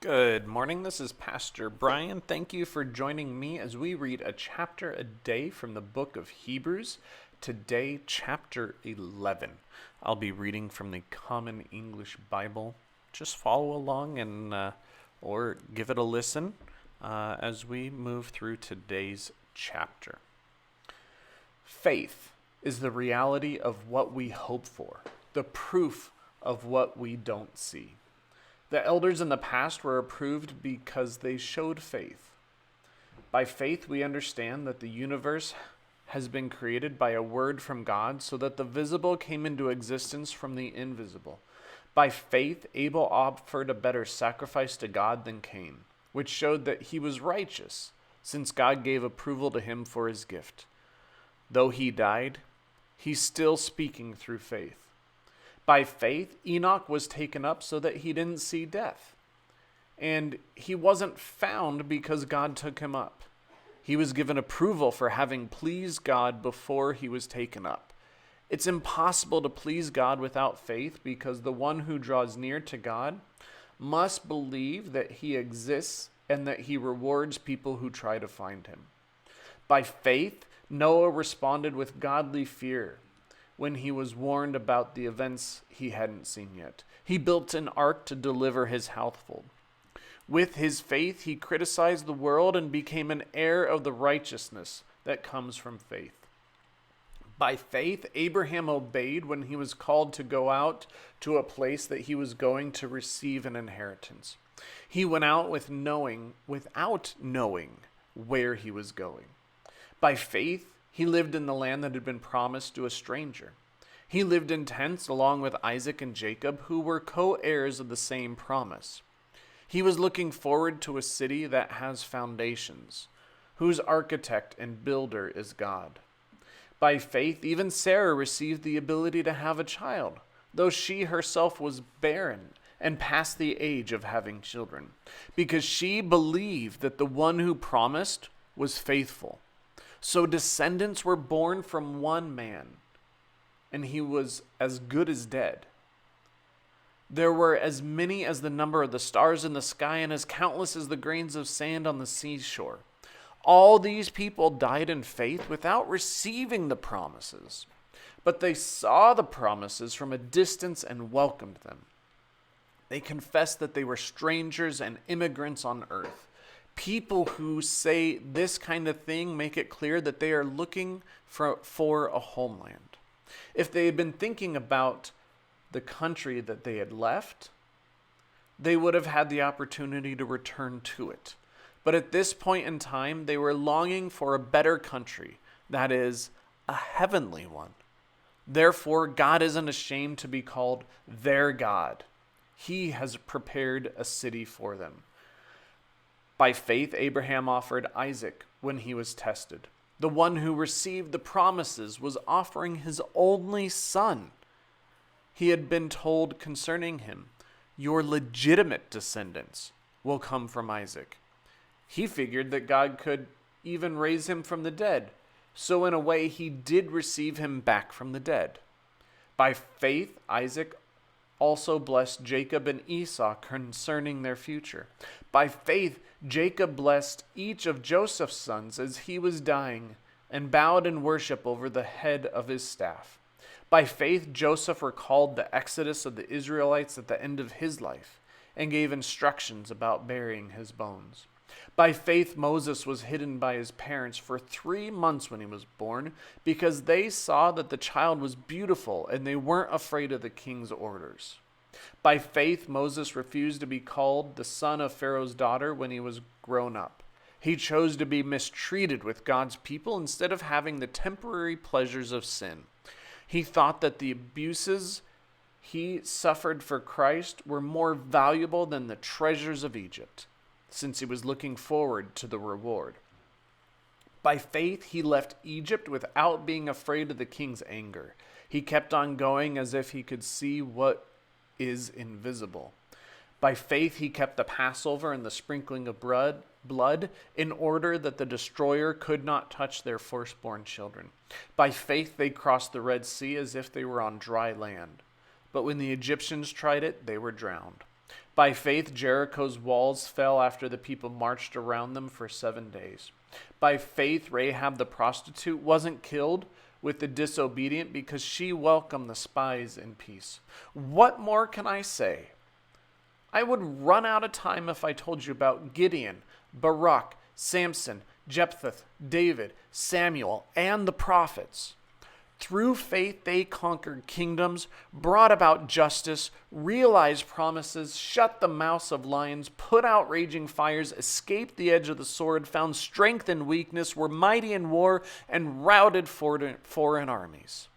Good morning. This is Pastor Brian. Thank you for joining me as we read a chapter a day from the book of Hebrews. Today, chapter 11. I'll be reading from the Common English Bible. Just follow along and or give it a listen as we move through today's chapter. Faith is the reality of what we hope for, the proof of what we don't see. The elders in the past were approved because they showed faith. By faith, we understand that the universe has been created by a word from God so that the visible came into existence from the invisible. By faith, Abel offered a better sacrifice to God than Cain, which showed that he was righteous, since God gave approval to him for his gift. Though he died, he's still speaking through faith. By faith, Enoch was taken up so that he didn't see death. And he wasn't found because God took him up. He was given approval for having pleased God before he was taken up. It's impossible to please God without faith because the one who draws near to God must believe that he exists and that he rewards people who try to find him. By faith, Noah responded with godly fear when he was warned about the events he hadn't seen yet. He built an ark to deliver his household. With his faith, he criticized the world and became an heir of the righteousness that comes from faith. By faith, Abraham obeyed when he was called to go out to a place that he was going to receive an inheritance. He went out without knowing where he was going. By faith, he lived in the land that had been promised to a stranger. He lived in tents along with Isaac and Jacob, who were co-heirs of the same promise. He was looking forward to a city that has foundations, whose architect and builder is God. By faith, even Sarah received the ability to have a child, though she herself was barren and past the age of having children, because she believed that the one who promised was faithful. So descendants were born from one man, and he was as good as dead. There were as many as the number of the stars in the sky and as countless as the grains of sand on the seashore. All these people died in faith without receiving the promises, but they saw the promises from a distance and welcomed them. They confessed that they were strangers and immigrants on earth. People who say this kind of thing make it clear that they are looking for a homeland. If they had been thinking about the country that they had left, they would have had the opportunity to return to it. But at this point in time, they were longing for a better country, that is, a heavenly one. Therefore, God isn't ashamed to be called their God. He has prepared a city for them. By faith, Abraham offered Isaac when he was tested. The one who received the promises was offering his only son. He had been told concerning him, "Your legitimate descendants will come from Isaac." He figured that God could even raise him from the dead. So in a way, he did receive him back from the dead. By faith, Isaac also blessed Jacob and Esau concerning their future. By faith, Jacob blessed each of Joseph's sons as he was dying and bowed in worship over the head of his staff. By faith, Joseph recalled the exodus of the Israelites at the end of his life and gave instructions about burying his bones. By faith, Moses was hidden by his parents for 3 months when he was born because they saw that the child was beautiful and they weren't afraid of the king's orders. By faith, Moses refused to be called the son of Pharaoh's daughter when he was grown up. He chose to be mistreated with God's people instead of having the temporary pleasures of sin. He thought that the abuses he suffered for Christ were more valuable than the treasures of Egypt, since he was looking forward to the reward. By faith, he left Egypt without being afraid of the king's anger. He kept on going as if he could see what is invisible. By faith, he kept the Passover and the sprinkling of blood in order that the destroyer could not touch their firstborn children. By faith, they crossed the Red Sea as if they were on dry land. But when the Egyptians tried it, they were drowned. By faith, Jericho's walls fell after the people marched around them for 7 days. By faith, Rahab the prostitute wasn't killed with the disobedient because she welcomed the spies in peace. What more can I say? I would run out of time if I told you about Gideon, Barak, Samson, Jephthah, David, Samuel, and the prophets. Through faith, they conquered kingdoms, brought about justice, realized promises, shut the mouths of lions, put out raging fires, escaped the edge of the sword, found strength in weakness, were mighty in war, and routed foreign armies.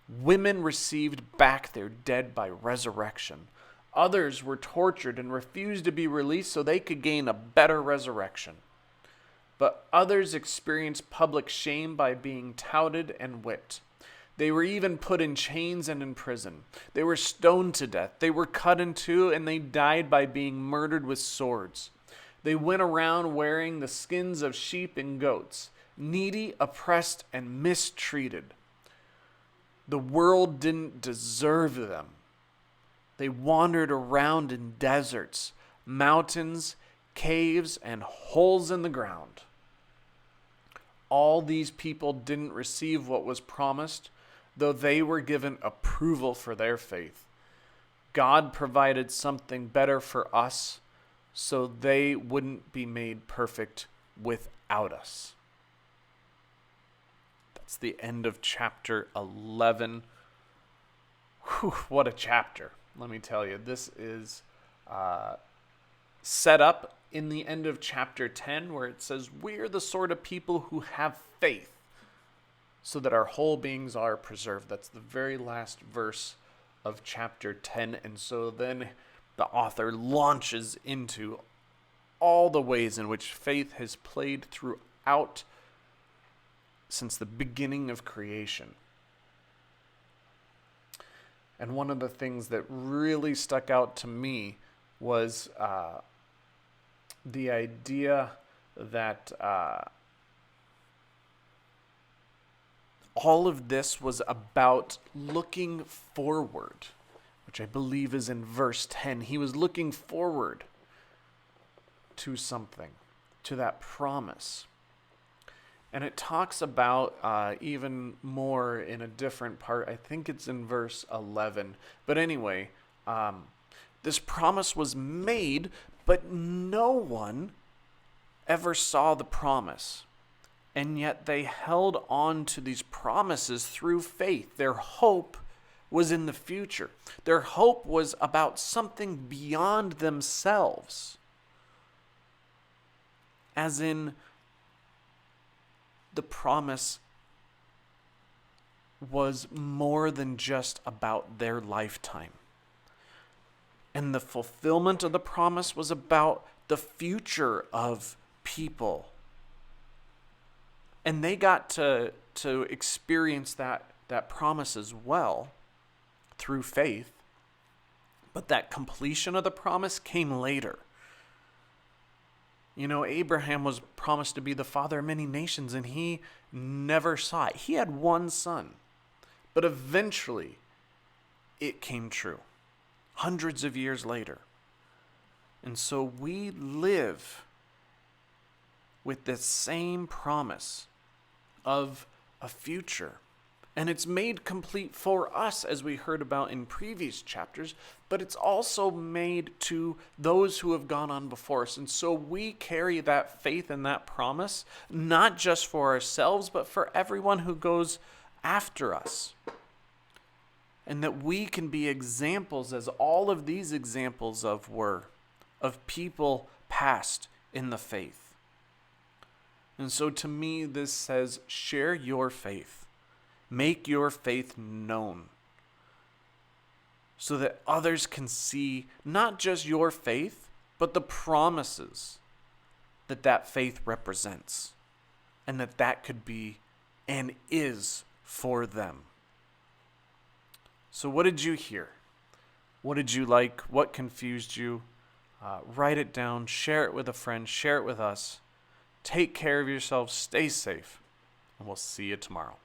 Women received back their dead by resurrection. Others were tortured and refused to be released so they could gain a better resurrection. But others experienced public shame by being touted and whipped. They were even put in chains and in prison. They were stoned to death. They were cut in two, and they died by being murdered with swords. They went around wearing the skins of sheep and goats, needy, oppressed, and mistreated. The world didn't deserve them. They wandered around in deserts, mountains, caves, and holes in the ground. All these people didn't receive what was promised, though they were given approval for their faith. God provided something better for us, so they wouldn't be made perfect without us. That's the end of chapter 11. Whew, what a chapter. Let me tell you, this is set up in the end of chapter 10, where it says, we're the sort of people who have faith so that our whole beings are preserved. That's the very last verse of chapter 10. And so then the author launches into all the ways in which faith has played throughout since the beginning of creation. And one of the things that really stuck out to me was the idea that all of this was about looking forward, which I believe is in verse 10. He was looking forward to something, to that promise. And it talks about even more in a different part. I think it's in verse 11. But anyway, this promise was made, but no one ever saw the promise. And yet they held on to these promises through faith. Their hope was in the future. Their hope was about something beyond themselves. As in, the promise was more than just about their lifetime. And the fulfillment of the promise was about the future of people. And they got to experience that promise as well through faith. But that completion of the promise came later. You know, Abraham was promised to be the father of many nations, and he never saw it. He had one son. But eventually, it came true. Hundreds of years later. And so we live with this same promise of a future. And it's made complete for us, as we heard about in previous chapters, but it's also made to those who have gone on before us. And so we carry that faith and that promise, not just for ourselves, but for everyone who goes after us. And that we can be examples, as all of these examples were, of people past in the faith. And so to me, this says, share your faith. Make your faith known. So that others can see not just your faith, but the promises that faith represents. And that could be and is for them. So what did you hear? What did you like? What confused you? Write it down, share it with a friend, share it with us. Take care of yourselves, stay safe, and we'll see you tomorrow.